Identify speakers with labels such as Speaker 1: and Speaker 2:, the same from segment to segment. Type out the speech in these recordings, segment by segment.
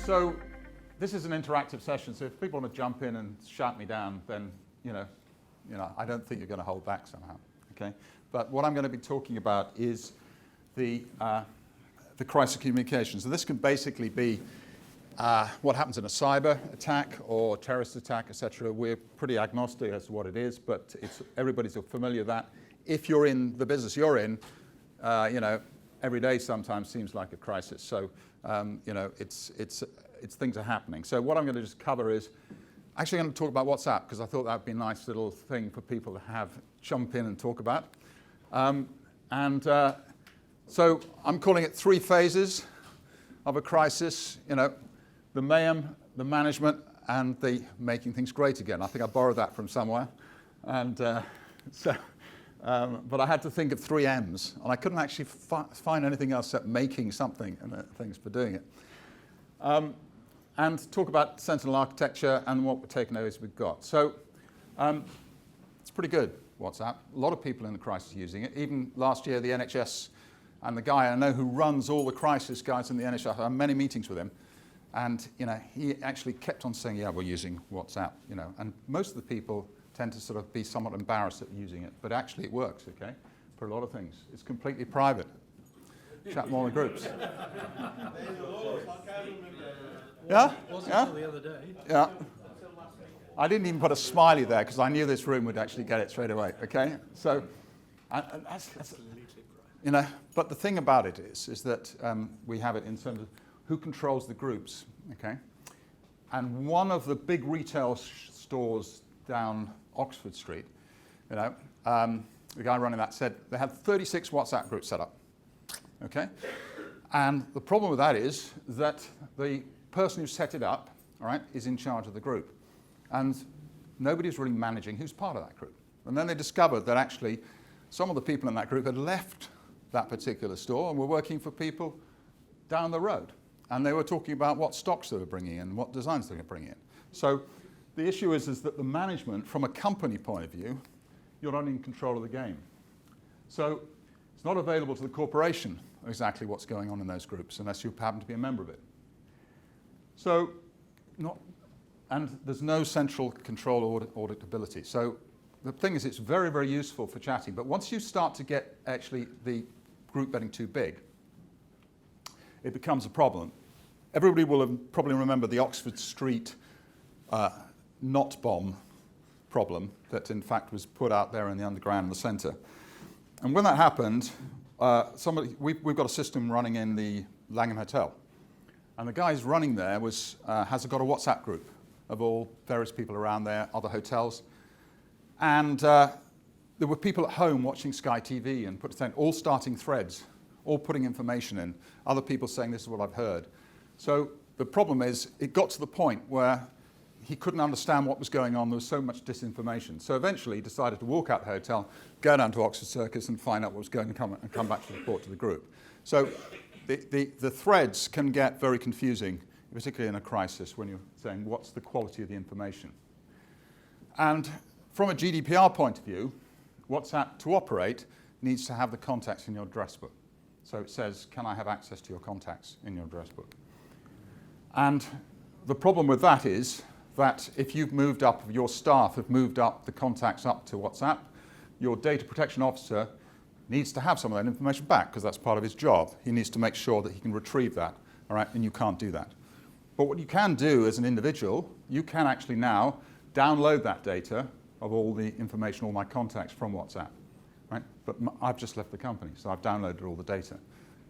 Speaker 1: So this is an interactive session, so if people want to jump in and shout me down, then I don't think you're going to hold back somehow. Okay? But what I'm going to be talking about is the crisis communications. So this can basically be what happens in a cyber attack or terrorist attack, etc. We're pretty agnostic as to what it is, but everybody's familiar with that. If you're in the business you're in, every day sometimes seems like a crisis. So it's things are happening. So what I'm going to just cover is actually going to talk about WhatsApp, because I thought that would be a nice little thing for people to have jump in and talk about. So I'm calling it 3 phases of a crisis. The mayhem, the management, and the making things great again. I think I borrowed that from somewhere. And but I had to think of 3 M's, and I couldn't actually find anything else except making something and things for doing it. And talk about Sentinel architecture and what takeaways we've got. So it's pretty good, WhatsApp. A lot of people in the crisis are using it. Even last year, the NHS, and the guy I know who runs all the crisis guys in the NHS, I had many meetings with him. And he actually kept on saying, yeah, we're using WhatsApp. And most of the people tend to sort of be somewhat embarrassed at using it. But actually it works, okay, for a lot of things. It's completely private. Chat more in groups. Yeah?
Speaker 2: Wasn't
Speaker 1: Yeah?
Speaker 2: until the other day.
Speaker 1: Yeah. I didn't even put a smiley there because I knew this room would actually get it straight away, okay? So, but the thing about it is that we have it in terms of who controls the groups, okay? And one of the big retail stores down Oxford Street, the guy running that said they had 36 WhatsApp groups set up, okay? And the problem with that is that the person who set it up, all right, is in charge of the group. And nobody's really managing who's part of that group. And then they discovered that actually some of the people in that group had left that particular store and were working for people down the road. And they were talking about what stocks they were bringing in, what designs they were bringing in. So the issue is that the management, from a company point of view, you're not in control of the game. So it's not available to the corporation exactly what's going on in those groups unless you happen to be a member of it. So, and there's no central control or auditability. So the thing is, it's very, very useful for chatting. But once you start to get actually the group getting too big, it becomes a problem. Everybody will have probably remember the Oxford Street knot bomb problem that in fact was put out there in the underground in the centre. And when that happened, we've got a system running in the Langham Hotel. And the guy who's running there has got a WhatsApp group of all various people around there, other hotels. And there were people at home watching Sky TV and all starting threads, all putting information in, other people saying this is what I've heard. So the problem is it got to the point where he couldn't understand what was going on. There was so much disinformation. So eventually he decided to walk out the hotel, go down to Oxford Circus and find out what was going on and come back to report to the group. So the threads can get very confusing, particularly in a crisis when you're saying what's the quality of the information. And from a GDPR point of view, WhatsApp to operate needs to have the contacts in your address book. So it says, can I have access to your contacts in your address book? And the problem with that is that if you've moved up, your staff have moved up the contacts up to WhatsApp, your data protection officer needs to have some of that information back because that's part of his job. He needs to make sure that he can retrieve that, all right, and you can't do that. But what you can do as an individual, you can actually now download that data of all the information, all my contacts from WhatsApp, right? But I've just left the company, so I've downloaded all the data.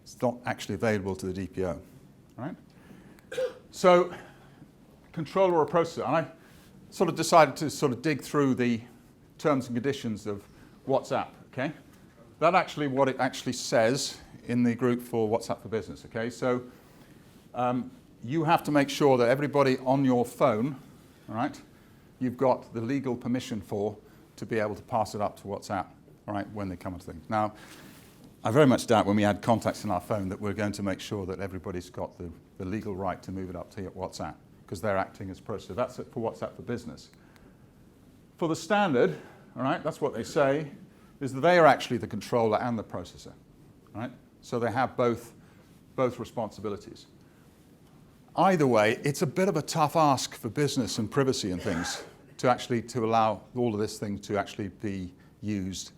Speaker 1: It's not actually available to the DPO, all right? So, controller or processor, and I sort of decided to sort of dig through the terms and conditions of WhatsApp, okay? That's actually what it actually says in the group for WhatsApp for Business, okay? So you have to make sure that everybody on your phone, all right, you've got the legal permission to be able to pass it up to WhatsApp, all right, when they come into things. Now, I very much doubt when we add contacts in our phone that we're going to make sure that everybody's got the legal right to move it up to WhatsApp because they're acting as processor. That's it for WhatsApp for Business. For the standard, all right, that's what they say, is that they are actually the controller and the processor, right? So they have both responsibilities. either way, it's a bit of a tough ask for business and privacy and things to allow all of this thing to actually be used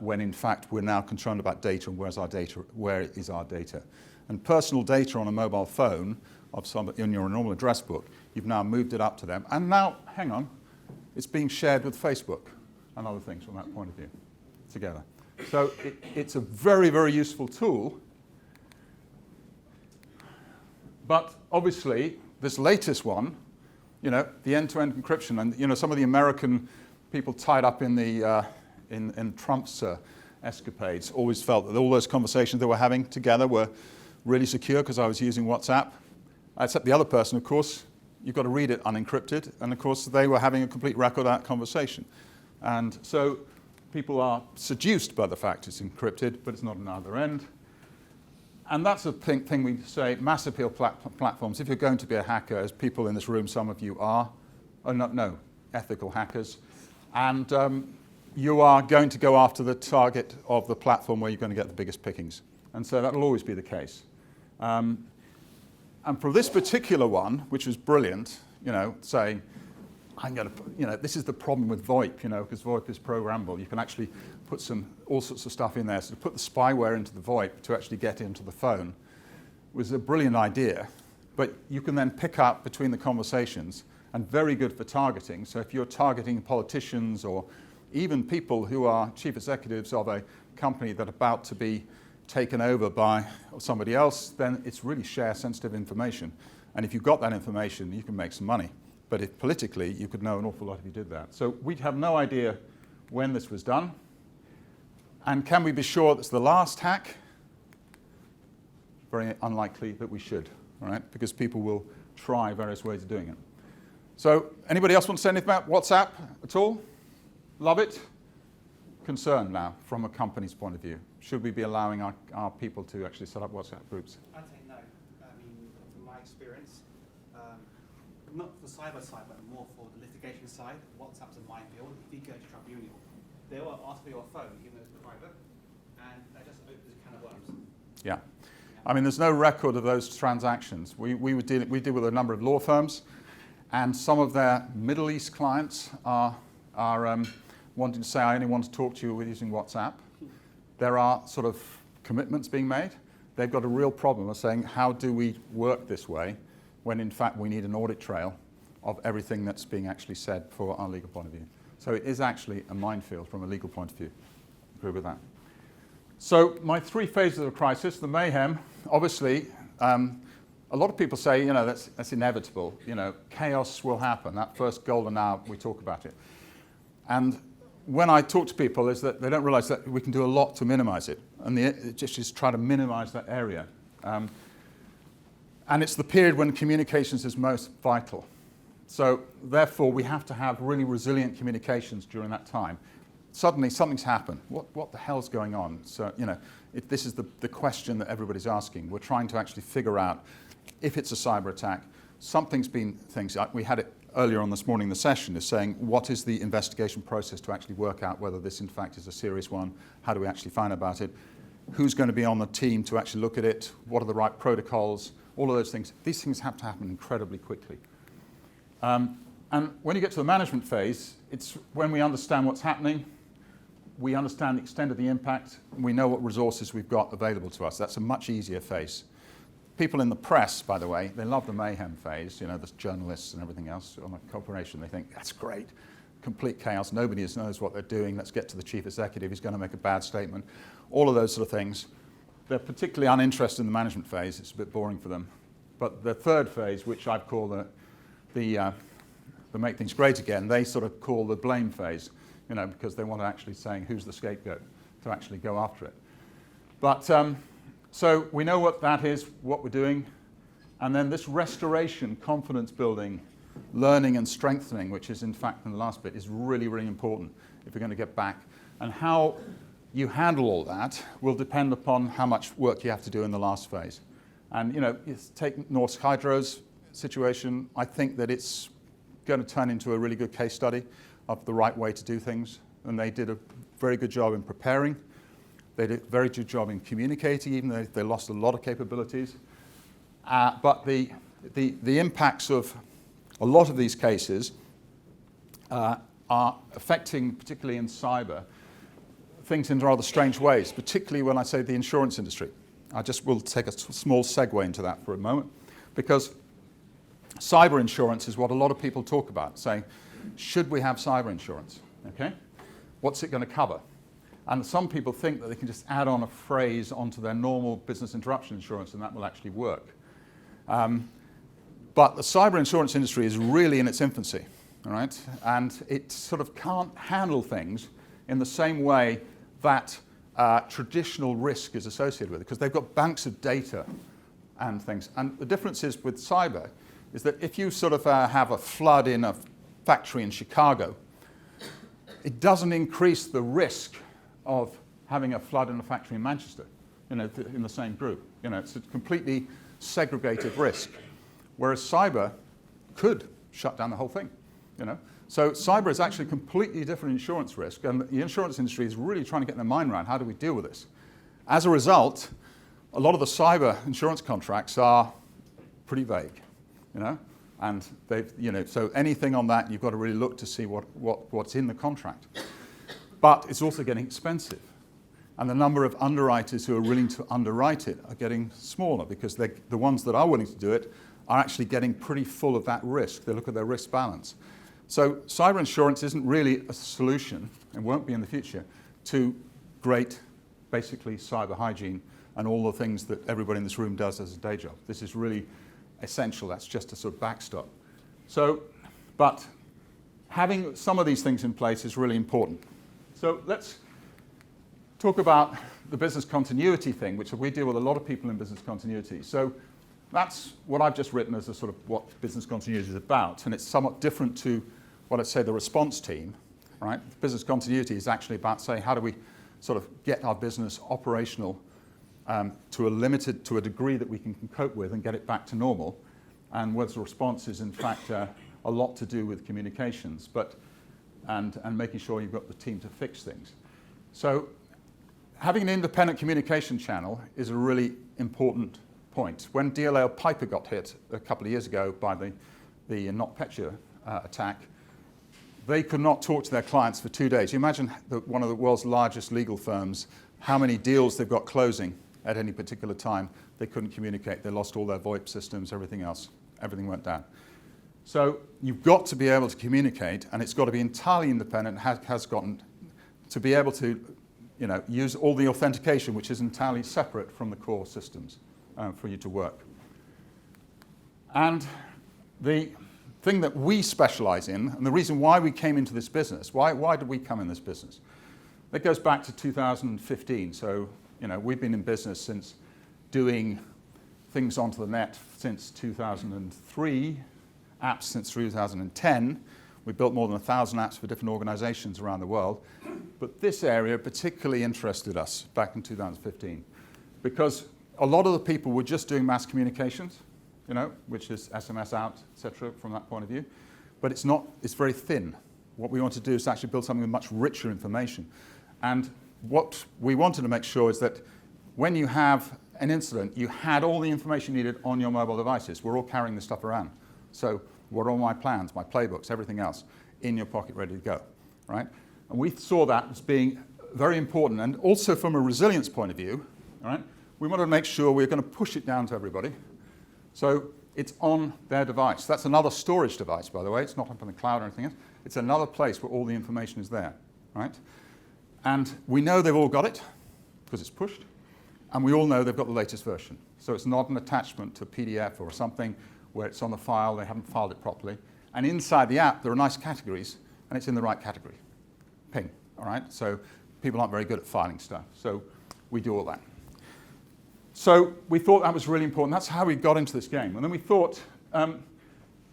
Speaker 1: when in fact we're now concerned about data and where is our data. And personal data on a mobile phone in your normal address book, you've now moved it up to them. And now, hang on, it's being shared with Facebook and other things from that point of view together. So it's a very, very useful tool. But obviously, this latest one, the end-to-end encryption, and some of the American people tied up in the in Trump's escapades always felt that all those conversations they were having together were really secure because I was using WhatsApp. Except the other person, of course, you've got to read it unencrypted, and of course they were having a complete record of that conversation. And so people are seduced by the fact it's encrypted, but it's not on the other end. And that's a thing we say, mass appeal platforms. If you're going to be a hacker, as people in this room, some of you are, ethical hackers, and you are going to go after the target of the platform where you're going to get the biggest pickings. And so that will always be the case. And for this particular one, which was brilliant, saying, this is the problem with VoIP, because VoIP is programmable. You can actually put all sorts of stuff in there. So to put the spyware into the VoIP to actually get into the phone was a brilliant idea. But you can then pick up between the conversations, and very good for targeting. So if you're targeting politicians or even people who are chief executives of a company that are about to be taken over by somebody else, then it's really share sensitive information. And if you've got that information, you can make some money. But if politically, you could know an awful lot if you did that. So we have no idea when this was done. And can we be sure that's the last hack? Very unlikely that we should, all right? Because people will try various ways of doing it. So anybody else want to say anything about WhatsApp at all? Love it? Concern now from a company's point of view. Should we be allowing our people to actually set up WhatsApp groups?
Speaker 2: I'd say no. I mean, from my experience, not for cyber side, but more for the litigation side, WhatsApp's a minefield. If you go to tribunal, they will ask for your phone, even though it's private, and that just opens a can of worms.
Speaker 1: Yeah. I mean, there's no record of those transactions. We deal with a number of law firms, and some of their Middle East clients are wanting to say, I only want to talk to you using WhatsApp. There are sort of commitments being made. They've got a real problem of saying, how do we work this way when in fact we need an audit trail of everything that's being actually said for our legal point of view. So it is actually a minefield from a legal point of view. Agree with that. So my 3 phases of a crisis, the mayhem, obviously, a lot of people say, that's inevitable. Chaos will happen. That first golden hour, we talk about it. And when I talk to people is that they don't realize that we can do a lot to minimize it. And it just is try to minimize that area. And it's the period when communications is most vital. So therefore, we have to have really resilient communications during that time. Suddenly, something's happened. What the hell's going on? So, this is the question that everybody's asking. We're trying to actually figure out if it's a cyber attack. Something's been things. We had it earlier on this morning, the session is saying, what is the investigation process to actually work out whether this, in fact, is a serious one? How do we actually find out about it? Who's going to be on the team to actually look at it? What are the right protocols? All of those things. These things have to happen incredibly quickly. And when you get to the management phase, it's when we understand what's happening, we understand the extent of the impact, and we know what resources we've got available to us. That's a much easier phase. People in the press, by the way, they love the mayhem phase, the journalists and everything else on a corporation. They think, that's great, complete chaos, nobody knows what they're doing, let's get to the chief executive, he's going to make a bad statement. All of those sort of things. They're particularly uninterested in the management phase, it's a bit boring for them. But the third phase, which I've called the make things great again, they sort of call the blame phase, because they want to actually saying who's the scapegoat to actually go after it. But so we know what that is, what we're doing, and then this restoration, confidence building, learning and strengthening, which is in fact in the last bit, is really, really important if we're going to get back. And how you handle all that will depend upon how much work you have to do in the last phase. And take Norsk Hydro's situation. I think that it's going to turn into a really good case study of the right way to do things. And they did a very good job in preparing. They did a very good job in communicating, even though they lost a lot of capabilities. But the the impacts of a lot of these cases are affecting, particularly in cyber, things in rather strange ways, particularly when I say the insurance industry. I just will take a small segue into that for a moment, because cyber insurance is what a lot of people talk about, saying, should we have cyber insurance? Okay? What's it going to cover? And some people think that they can just add on a phrase onto their normal business interruption insurance and that will actually work. But the cyber insurance industry is really in its infancy, all right? And it sort of can't handle things in the same way that traditional risk is associated with it, because they've got banks of data and things. And the difference is with cyber is that if you sort of have a flood in a factory in Chicago, it doesn't increase the risk of having a flood in a factory in Manchester, in the same group. It's a completely segregated risk, whereas cyber could shut down the whole thing. So cyber is actually a completely different insurance risk, and the insurance industry is really trying to get their mind around how do we deal with this. As a result, a lot of the cyber insurance contracts are pretty vague, and they've, so anything on that you've got to really look to see what's in the contract. But it's also getting expensive, and the number of underwriters who are willing to underwrite it are getting smaller, because the ones that are willing to do it are actually getting pretty full of that risk. They look at their risk balance. So cyber insurance isn't really a solution, and won't be in the future, to great, basically, cyber hygiene and all the things that everybody in this room does as a day job. This is really essential. That's just a sort of backstop. So, but having some of these things in place is really important. So let's talk about the business continuity thing, which we deal with a lot of people in business continuity. So that's what I've just written as a sort of what business continuity is about, and it's somewhat different to what I'd say the response team, right? Business continuity is actually about saying how do we sort of get our business operational to a degree that we can cope with and get it back to normal, and whereas the response is in fact a lot to do with communications, and making sure you've got the team to fix things. So having an independent communication channel is a really important point. When DLL Piper got hit a couple of years ago by the NotPetya attack, they could not talk to their clients for 2 days. You imagine one of the world's largest legal firms, how many deals they've got closing at any particular time. They couldn't communicate. They lost all their VoIP systems, everything else. Everything went down. So you've got to be able to communicate, and it's got to be entirely independent, has gotten to be able to use all the authentication, which is entirely separate from the core systems for you to work. And the thing that we specialize in, and the reason why we came into this business, why did we come in this business? That goes back to 2015. So, we've been in business since doing things onto the net since 2003, apps since 2010. We built more than 1,000 apps for different organizations around the world. But this area particularly interested us back in 2015, because a lot of the people were just doing mass communications, which is SMS out, etc., from that point of view. But it's very thin. What we want to do is actually build something with much richer information. And what we wanted to make sure is that when you have an incident, you had all the information needed on your mobile devices. We're all carrying this stuff around. So what are all my plans, my playbooks, everything else in your pocket ready to go, right? And we saw that as being very important. And also from a resilience point of view, all right, we wanted to make sure we're going to push it down to everybody. So it's on their device. That's another storage device, by the way. It's not up in the cloud or anything else. It's another place where all the information is there, right? And we know they've all got it because it's pushed. And we all know they've got the latest version. So it's not an attachment to a PDF or something where it's on the file, they haven't filed it properly. And inside the app, there are nice categories, and it's in the right category. Ping, all right? So people aren't very good at filing stuff. So we do all that. So we thought that was really important. That's how we got into this game. And then we thought,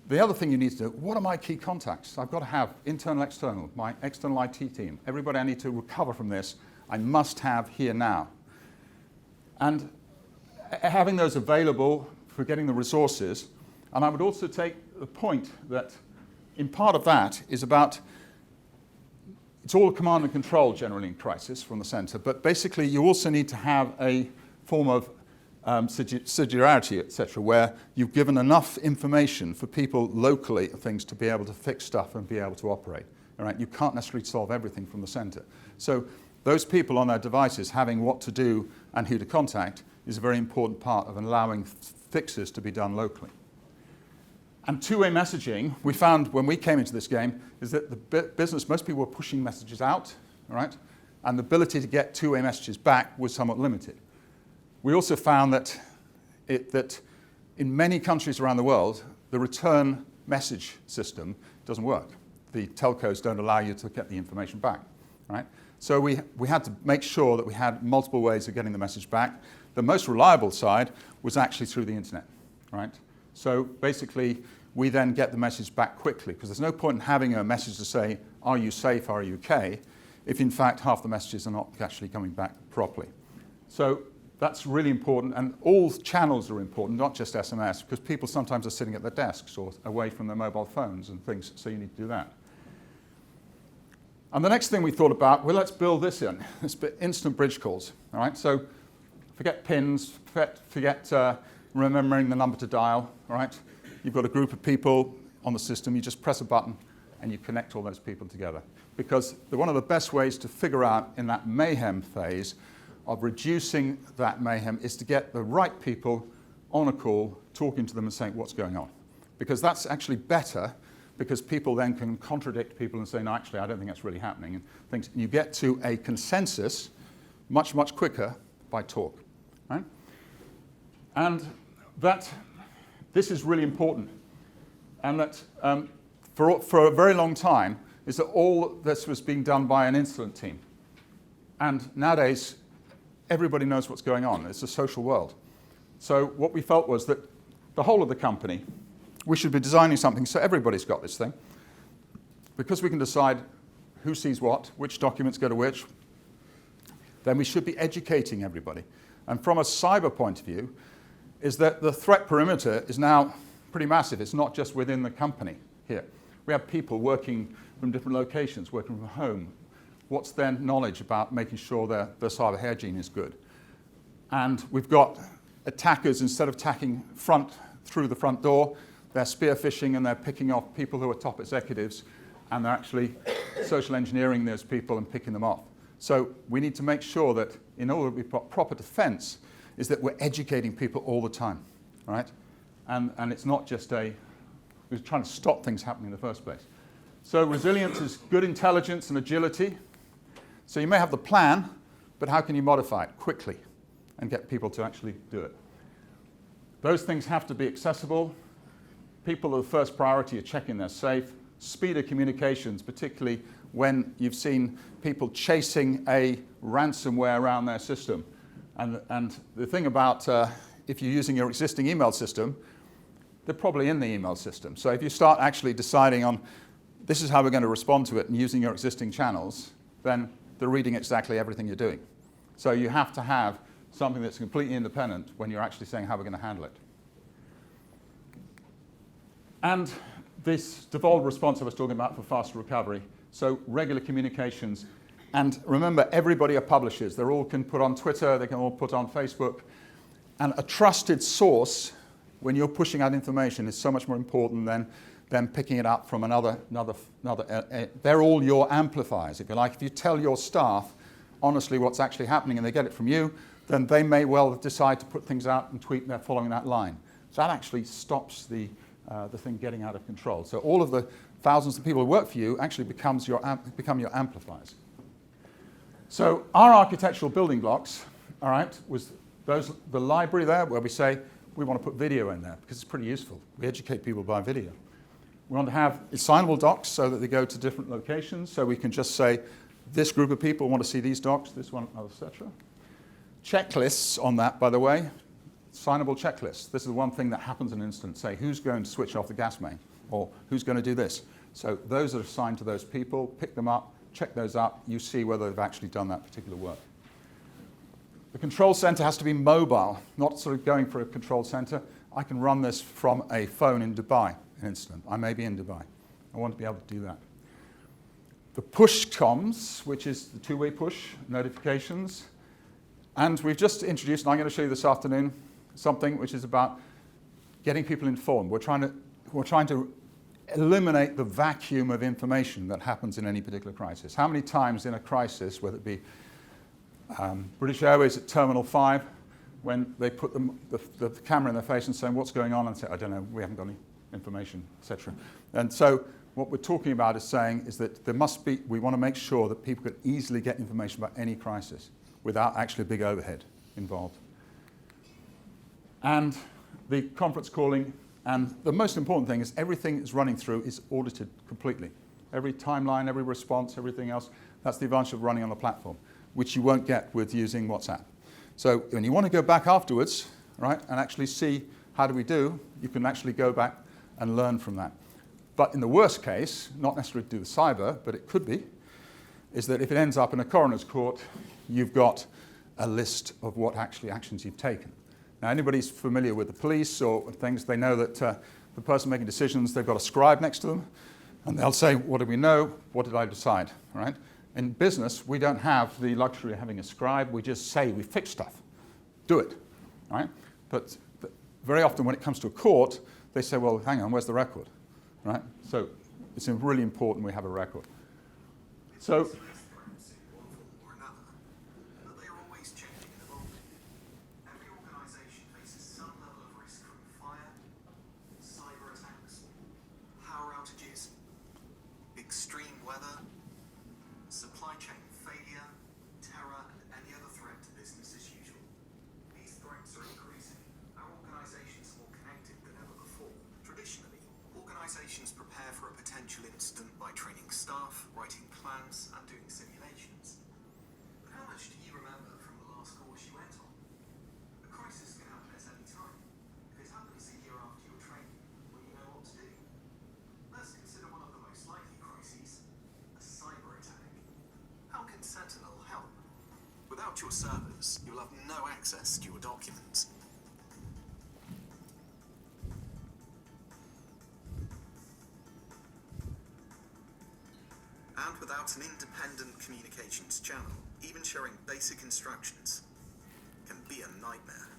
Speaker 1: the other thing you need to do, what are my key contacts? I've got to have internal, external, my external IT team. Everybody I need to recover from this, I must have here now. And having those available for getting the resources. And I would also take the point that in part of that is about, it's all command and control generally in crisis from the center, but basically you also need to have a form of subsidiarity, etc., where you've given enough information for people locally, things to be able to fix stuff and be able to operate. All right? You can't necessarily solve everything from the center. So those people on their devices having what to do and who to contact is a very important part of allowing fixes to be done locally. And two-way messaging, we found when we came into this game, is that the business, most people were pushing messages out, all right? And the ability to get two-way messages back was somewhat limited. We also found that in many countries around the world, the return message system doesn't work. The telcos don't allow you to get the information back, right? So we had to make sure that we had multiple ways of getting the message back. The most reliable side was actually through the internet, right? So basically, we then get the message back quickly, because there's no point in having a message to say, are you safe, are you okay, if in fact half the messages are not actually coming back properly. So that's really important, and all channels are important, not just SMS, because people sometimes are sitting at their desks or away from their mobile phones and things, so you need to do that. And the next thing we thought about, well, let's build this in. It's instant bridge calls, all right? So forget pins, forget remembering the number to dial, all right? You've got a group of people on the system, you just press a button and you connect all those people together. Because one of the best ways to figure out in that mayhem phase of reducing that mayhem is to get the right people on a call, talking to them and saying what's going on. Because that's actually better, because people then can contradict people and say, no, actually, I don't think that's really happening. And you get to a consensus much, much quicker by talk, right? And this is really important. And that for a very long time is that all this was being done by an incident team. And nowadays, everybody knows what's going on. It's a social world. So what we felt was that the whole of the company, we should be designing something so everybody's got this thing. Because we can decide who sees what, which documents go to which, then we should be educating everybody. And from a cyber point of view, is that the threat perimeter is now pretty massive. It's not just within the company here. We have people working from different locations, working from home. What's their knowledge about making sure their cyber hygiene is good? And we've got attackers, instead of attacking through the front door, they're spear phishing and they're picking off people who are top executives, and they're actually social engineering those people and picking them off. So we need to make sure that in order to be proper defense, is that we're educating people all the time, right? And it's not just we're trying to stop things happening in the first place. So resilience is good intelligence and agility. So you may have the plan, but how can you modify it quickly and get people to actually do it? Those things have to be accessible. People are the first priority of checking they're safe. Speed of communications, particularly when you've seen people chasing a ransomware around their system. And the thing about if you're using your existing email system, they're probably in the email system. So if you start actually deciding on this is how we're going to respond to it and using your existing channels, then they're reading exactly everything you're doing. So you have to have something that's completely independent when you're actually saying how we're going to handle it. And this devolved response I was talking about for faster recovery. So regular communications. And remember, everybody are publishers. They all can put on Twitter, they can all put on Facebook. And a trusted source, when you're pushing out information, is so much more important than picking it up from another. They're all your amplifiers, if you like. If you tell your staff honestly what's actually happening and they get it from you, then they may well decide to put things out and tweet they're following that line. So that actually stops the thing getting out of control. So all of the thousands of people who work for you actually become your amplifiers. So our architectural building blocks, all right, was the library there where we say we want to put video in there because it's pretty useful. We educate people by video. We want to have assignable docs so that they go to different locations, so we can just say this group of people want to see these docs, this one, etc. Checklists on that, by the way, signable checklists. This is the one thing that happens in an instant. Say who's going to switch off the gas main or who's going to do this. So those are assigned to those people, pick them up, check those up, you see whether they've actually done that particular work. The control center has to be mobile, not sort of going for a control center. I can run this from a phone in Dubai, an instant. I may be in Dubai. I want to be able to do that. The push comms, which is the two-way push notifications. And we've just introduced, and I'm going to show you this afternoon, something which is about getting people informed. We're trying to eliminate the vacuum of information that happens in any particular crisis. How many times in a crisis, whether it be British Airways at Terminal 5, when they put the camera in their face and saying, what's going on? And say, I don't know, we haven't got any information, etc. And so what we're talking about is saying is that we want to make sure that people can easily get information about any crisis without actually a big overhead involved. And the conference calling, and the most important thing is everything is running through is audited completely. Every timeline, every response, everything else, that's the advantage of running on the platform, which you won't get with using WhatsApp. So when you want to go back afterwards, right, and actually see how do we do, you can actually go back and learn from that. But in the worst case, not necessarily do the cyber, but it could be, is that if it ends up in a coroner's court, you've got a list of what actually actions you've taken. Now, anybody's familiar with the police or things, they know that the person making decisions, they've got a scribe next to them, and they'll say, what do we know? What did I decide, right? In business, we don't have the luxury of having a scribe. We just say we fix stuff. Do it, right? But very often when it comes to a court, they say, well, hang on, where's the record, right? So it's really important we have a record. So
Speaker 3: extreme weather, supply chain failure, terror, and any other threat to business as usual. These threats are increasing. Our organisations are more connected than ever before. Traditionally, organisations prepare for a potential incident by training staff, writing plans, and doing simulations. But how much do you remember from the last course you went on? A crisis can happen at any time. If it happens a year after your training, will you know what to do? Let's consider one of the most likely crises, a cyber attack. How can Sentinel help? Without your servers, you'll have no access to your documents. And without an independent communications channel, even sharing basic instructions can be a nightmare.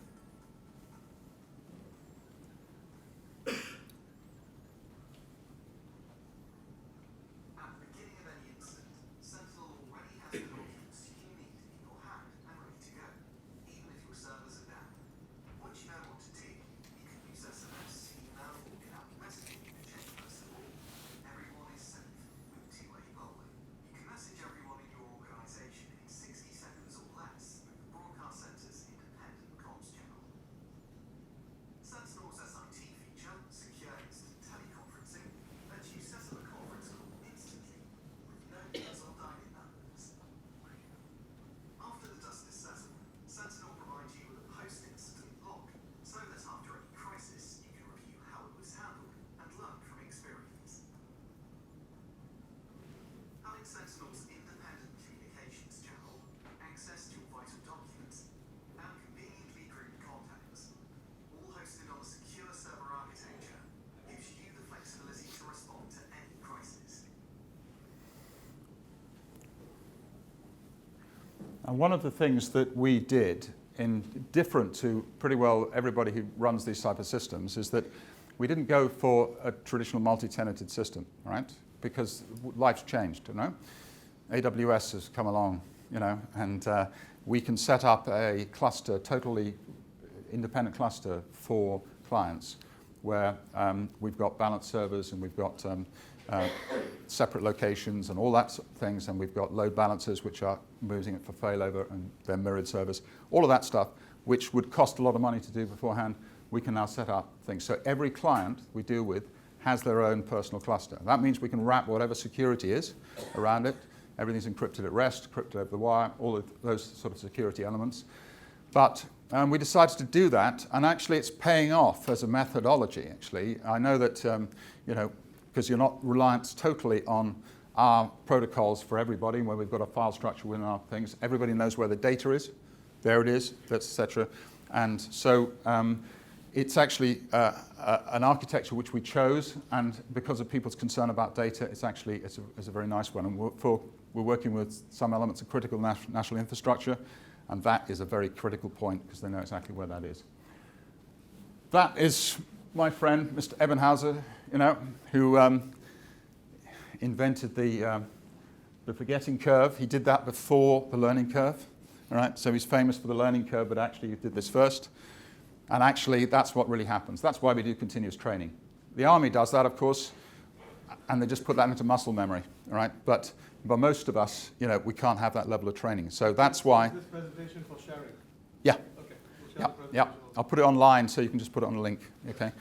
Speaker 3: Sentinel's independent communications channel, access to your vital documents, and conveniently grouped contacts, all hosted on a secure server architecture, gives you the flexibility to respond to any crisis.
Speaker 1: And one of the things that we did, different to pretty well everybody who runs these cyber systems, is that we didn't go for a traditional multi-tenanted system, right? Because life's changed, you know. AWS has come along, you know, and we can set up a cluster, totally independent cluster for clients, where we've got balanced servers and we've got separate locations and all that sort of things, and we've got load balancers which are moving it for failover, and they're mirrored servers. All of that stuff, which would cost a lot of money to do beforehand, we can now set up things. So every client we deal with has their own personal cluster. That means we can wrap whatever security is around it. Everything's encrypted at rest, encrypted over the wire, all of those sort of security elements. But we decided to do that, and actually it's paying off as a methodology, actually. I know that, you know, because you're not reliant totally on our protocols for everybody, where we've got a file structure within our things. Everybody knows where the data is. There it is, etc. And so it's actually an architecture which we chose, and because of people's concern about data, it's a very nice one. And we're working with some elements of critical national infrastructure, and that is a very critical point because they know exactly where that is. that is my friend, Mr. Ebenhauser, who invented the forgetting curve. He did that before the learning curve. All right, so he's famous for the learning curve, but actually he did this first. And actually, that's what really happens. That's why we do continuous training. The army does that, of course, and they just put that into muscle memory. All right, but most of us, we can't have that level of training. So that's why.
Speaker 4: Is this presentation for sharing?
Speaker 1: Yeah.
Speaker 4: Okay. We'll share the
Speaker 1: Yeah.
Speaker 4: presentation.
Speaker 1: I'll put it online, so you can just put it on a link. Okay.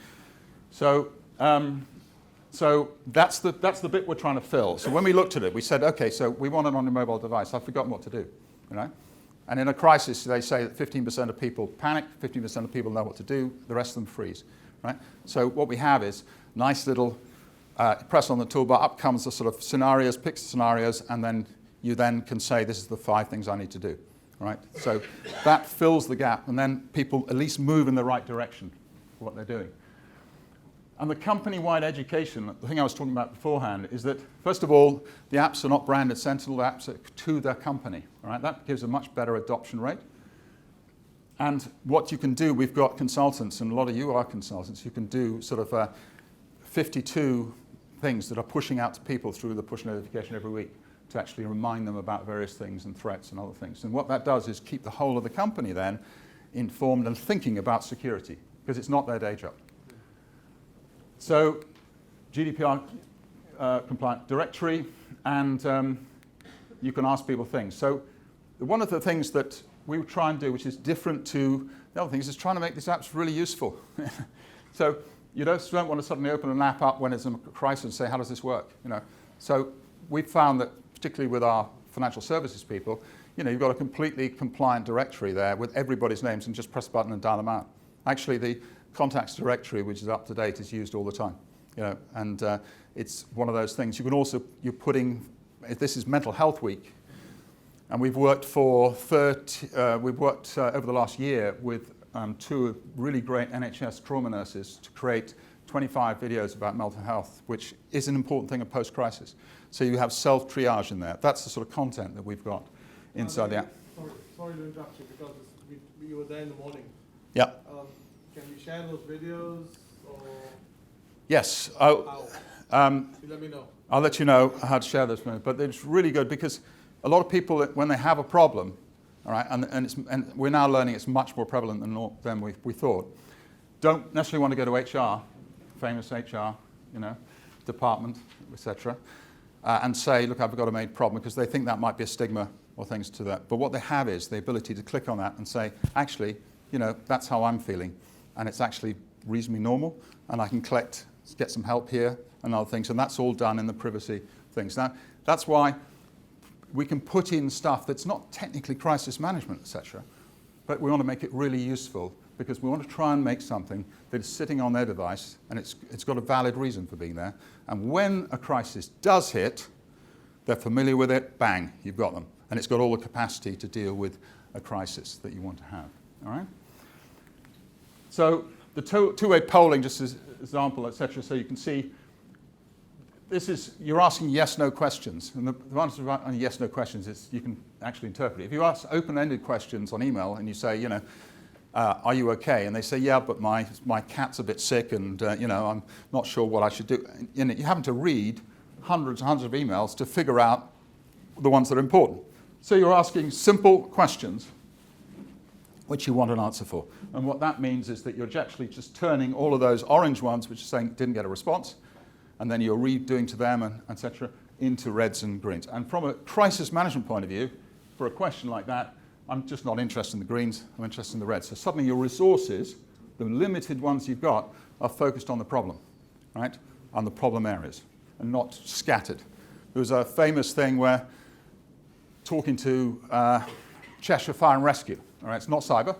Speaker 1: So. So that's the bit we're trying to fill. So when we looked at it, we said, okay, so we want it on a mobile device. I've forgotten what to do, And in a crisis, they say that 15% of people panic, 15% of people know what to do, the rest of them freeze, right? So what we have is nice little press on the toolbar, up comes the sort of scenarios, picks the scenarios, and then you then can say, this is the 5 things I need to do, right? So that fills the gap, and then people at least move in the right direction for what they're doing. And the company-wide education, the thing I was talking about beforehand, is that, first of all, the apps are not branded Sentinel, the apps are to their company. All right? That gives a much better adoption rate. And what you can do, we've got consultants, and a lot of you are consultants, you can do sort of 52 things that are pushing out to people through the push notification every week to actually remind them about various things and threats and other things. And what that does is keep the whole of the company then informed and thinking about security, because it's not their day job. So GDPR compliant directory, and you can ask people things. So one of the things that we try and do, which is different to the other things, is trying to make these apps really useful. So you don't want to suddenly open an app up when it's a crisis and say, how does this work? So we've found that, particularly with our financial services people, you've got a completely compliant directory there with everybody's names, and just press a button and dial them out. Actually, the contacts directory, which is up to date, is used all the time, and it's one of those things. You can also, if this is Mental Health Week, and we've worked over the last year with 2 really great NHS trauma nurses to create 25 videos about mental health, which is an important thing in post-crisis. So you have self-triage in there. That's the sort of content that we've got inside the app.
Speaker 4: Sorry to interrupt you, because we were there in the morning.
Speaker 1: Yeah.
Speaker 4: Can we share those videos, or
Speaker 1: Yes.
Speaker 4: how? You let me know.
Speaker 1: I'll let you know how to share this, but it's really good because a lot of people, when they have a problem, all right, and we're now learning it's much more prevalent than we thought, don't necessarily want to go to HR, famous HR, department, etc., and say, look, I've got a major problem, because they think that might be a stigma or things to that. But what they have is the ability to click on that and say, actually, that's how I'm feeling. And it's actually reasonably normal, and I can get some help here and other things, and that's all done in the privacy things. Now, that's why we can put in stuff that's not technically crisis management, etc., but we want to make it really useful, because we want to try and make something that is sitting on their device, and it's got a valid reason for being there. And when a crisis does hit, they're familiar with it, bang, you've got them. And it's got all the capacity to deal with a crisis that you want to have, all right? So the two-way polling, just as an example, etc., so you can see you're asking yes-no questions. And the answer to yes-no questions is you can actually interpret it. If you ask open-ended questions on email and you say, are you okay? And they say, yeah, but my cat's a bit sick, and I'm not sure what I should do. You're having to read hundreds and hundreds of emails to figure out the ones that are important. So you're asking simple questions which you want an answer for. And what that means is that you're actually just turning all of those orange ones, which are saying didn't get a response, and then you're redoing to them, and et cetera, into reds and greens. And from a crisis management point of view, for a question like that, I'm just not interested in the greens, I'm interested in the reds. So suddenly your resources, the limited ones you've got, are focused on the problem, right? On the problem areas, and not scattered. There was a famous thing where, talking to Cheshire Fire and Rescue, all right, it's not cyber.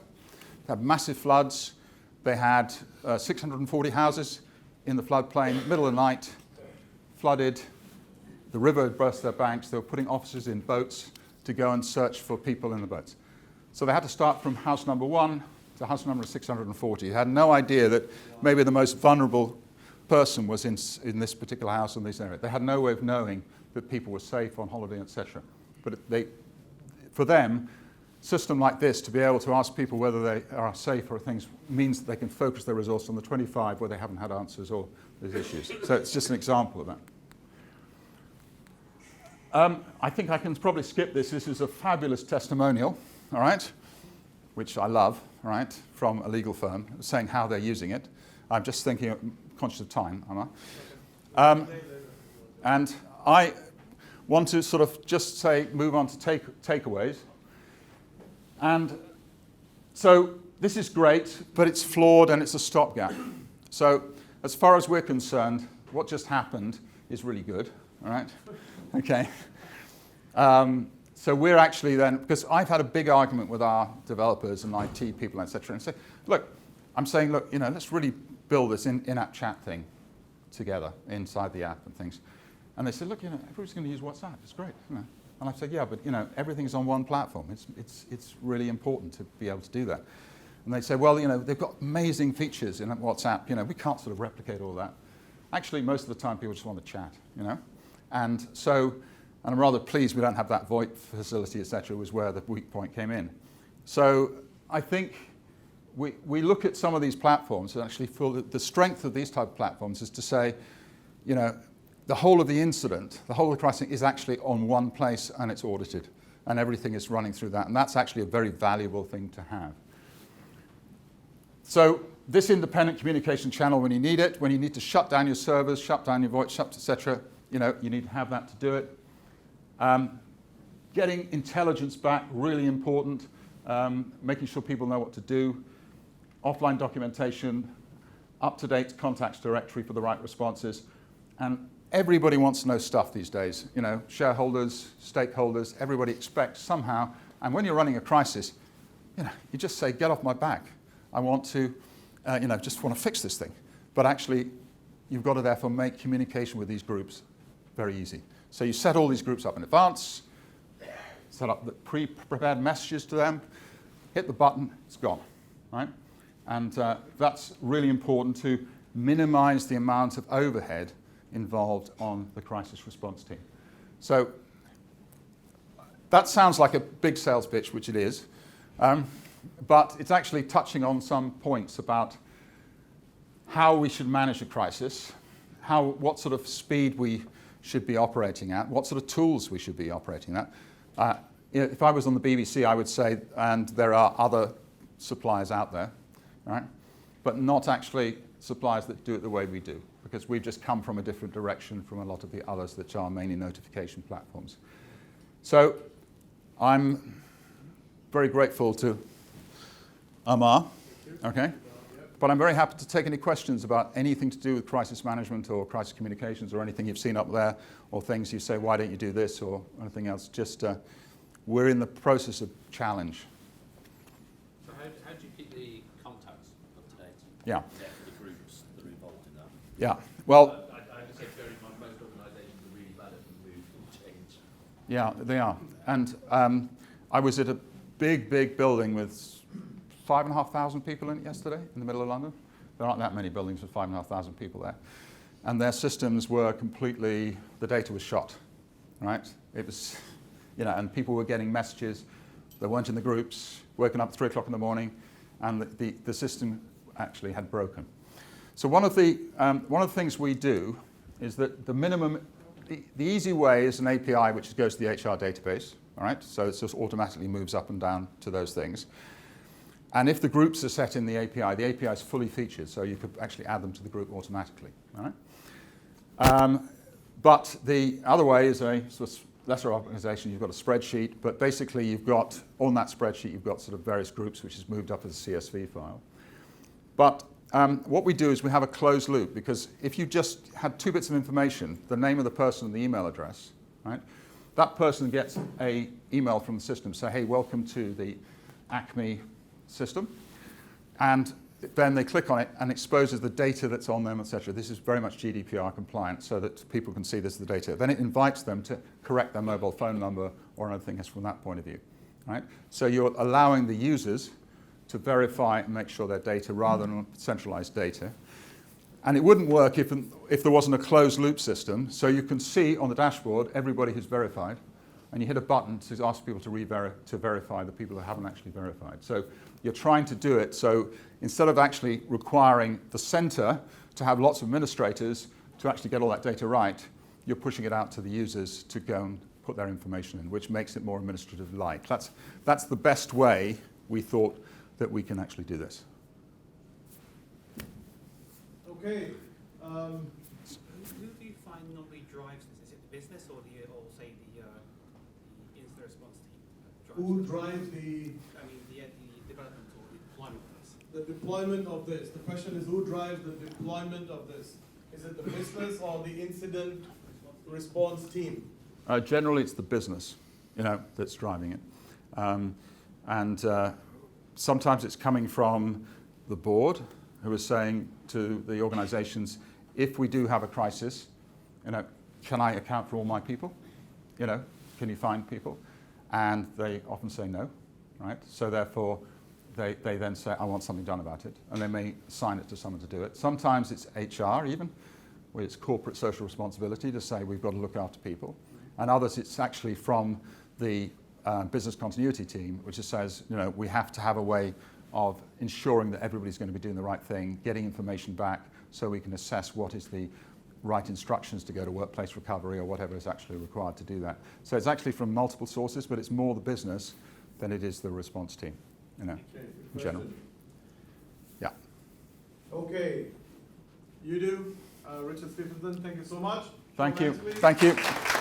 Speaker 1: They had massive floods. They had 640 houses in the floodplain, middle of the night, flooded. The river had burst their banks. They were putting officers in boats to go and search for people in the boats. So they had to start from house number 1 to house number 640. They had no idea that maybe the most vulnerable person was in this particular house in this area. They had no way of knowing that people were safe on holiday, etc. But for them, system like this to be able to ask people whether they are safe or things means that they can focus their resource on the 25 where they haven't had answers or there's issues. So it's just an example of that. I think I can probably skip this. This is a fabulous testimonial, all right, which I love, all right, from a legal firm saying how they're using it. I'm just thinking, conscious of time, am I? And I want to sort of just say, move on to takeaways. And so this is great, but it's flawed and it's a stopgap. So as far as we're concerned, what just happened is really good, all right? Okay. So we're actually then, because I've had a big argument with our developers and IT people, et cetera, and say, look, I'm saying, look, you know, let's really build this in-app chat thing together inside the app and things. And they said, look, you know, everybody's going to use WhatsApp. It's great, you know. And I said, yeah, but you know, everything's on one platform. It's really important to be able to do that. And they say, well, you know, they've got amazing features in WhatsApp. You know, we can't sort of replicate all that. Actually, most of the time, people just want to chat, you know. And so, and I'm rather pleased we don't have that VoIP facility, et cetera, was where the weak point came in. So I think we look at some of these platforms and actually feel that the strength of these type of platforms is to say, you know, the whole of the incident, the whole of the crisis is actually on one place and it's audited and everything is running through that. And that's actually a very valuable thing to have. So this independent communication channel when you need it, when you need to shut down your servers, shut down your voice, et cetera, you know, you need to have that to do it. Getting intelligence back, really important. Making sure people know what to do. Offline documentation, up-to-date contacts directory for the right responses. And everybody wants to know stuff these days. You know, shareholders, stakeholders, everybody expects somehow. And when you're running a crisis, you know, you just say, get off my back. I want to, you know, just want to fix this thing. But actually, you've got to therefore make communication with these groups very easy. So you set all these groups up in advance, set up the pre-prepared messages to them, hit the button, it's gone, right? And that's really important to minimize the amount of overhead involved on the crisis response team. So that sounds like a big sales pitch, which it is, but it's actually touching on some points about how we should manage a crisis, what sort of speed we should be operating at, what sort of tools we should be operating at. You know, if I was on the BBC, I would say, and there are other suppliers out there, right? But not actually suppliers that do it the way we do, because we've just come from a different direction from a lot of the others that are mainly notification platforms. So I'm very grateful to Amar, okay? But I'm very happy to take any questions about anything to do with crisis management or crisis communications or anything you've seen up there, or things you say, why don't you do this, or anything else. Just, we're in the process of challenge.
Speaker 5: So how do you keep the contacts up to date?
Speaker 1: Yeah.
Speaker 5: The groups that are involved in that?
Speaker 1: Yeah. Well,
Speaker 5: I just say bear in mind most organisations are really bad at move and change.
Speaker 1: yeah, they are. And I was at a big building with 5,500 people in it yesterday in the middle of London. There aren't that many buildings with 5,500 people there. And their systems were completely, the data was shot, right? It was, you know, and people were getting messages. They weren't in the groups, waking up at 3 o'clock in the morning, and the system actually had broken. So one of the things we do is that the minimum, the easy way is an API which goes to the HR database, all right? So it just automatically moves up and down to those things. And if the groups are set in the API is fully featured, so you could actually add them to the group automatically, all right? But the other way is a sort of lesser organization. You've got a spreadsheet, but basically you've got, on that spreadsheet, you've got sort of various groups which is moved up as a CSV file. But what we do is we have a closed loop, because if you just had 2 bits of information, the name of the person and the email address, right? That person gets an email from the system, say, hey, welcome to the Acme system, and then they click on it and exposes the data that's on them, etc. This is very much GDPR compliant, so that people can see this is the data. Then it invites them to correct their mobile phone number or anything else from that point of view, right? So you're allowing the users to verify and make sure their data rather than centralized data. And it wouldn't work if there wasn't a closed loop system, so you can see on the dashboard everybody who's verified, and you hit a button to ask people to verify the people that haven't actually verified. So you're trying to do it so instead of actually requiring the center to have lots of administrators to actually get all that data right, you're pushing it out to the users to go and put their information in, which makes it more administrative-like. That's the best way we thought that we can actually do this.
Speaker 4: Okay.
Speaker 2: Who do you find normally drives this? Is it the business or say the incident response team?
Speaker 4: Who drives the
Speaker 2: Development or the deployment of this?
Speaker 4: the deployment of this? The question is, who drives the deployment of this? Is it the business or the incident response team?
Speaker 1: Generally, it's the business, that's driving it. Sometimes it's coming from the board, who is saying to the organizations, if we do have a crisis, can I account for all my people? Can you find people? And they often say no, right? So therefore, they then say, I want something done about it. And they may assign it to someone to do it. Sometimes it's HR even, where it's corporate social responsibility to say we've got to look after people. And others, it's actually from the business continuity team, which just says, we have to have a way of ensuring that everybody's going to be doing the right thing, getting information back so we can assess what is the right instructions to go to workplace recovery or whatever is actually required to do that. So it's actually from multiple sources, but it's more the business than it is the response team,
Speaker 4: Okay,
Speaker 1: in general. Yeah.
Speaker 4: Okay. Yudu, Richard Stephensen, thank you so much.
Speaker 1: Thank you.
Speaker 4: Next, please.
Speaker 1: Thank you.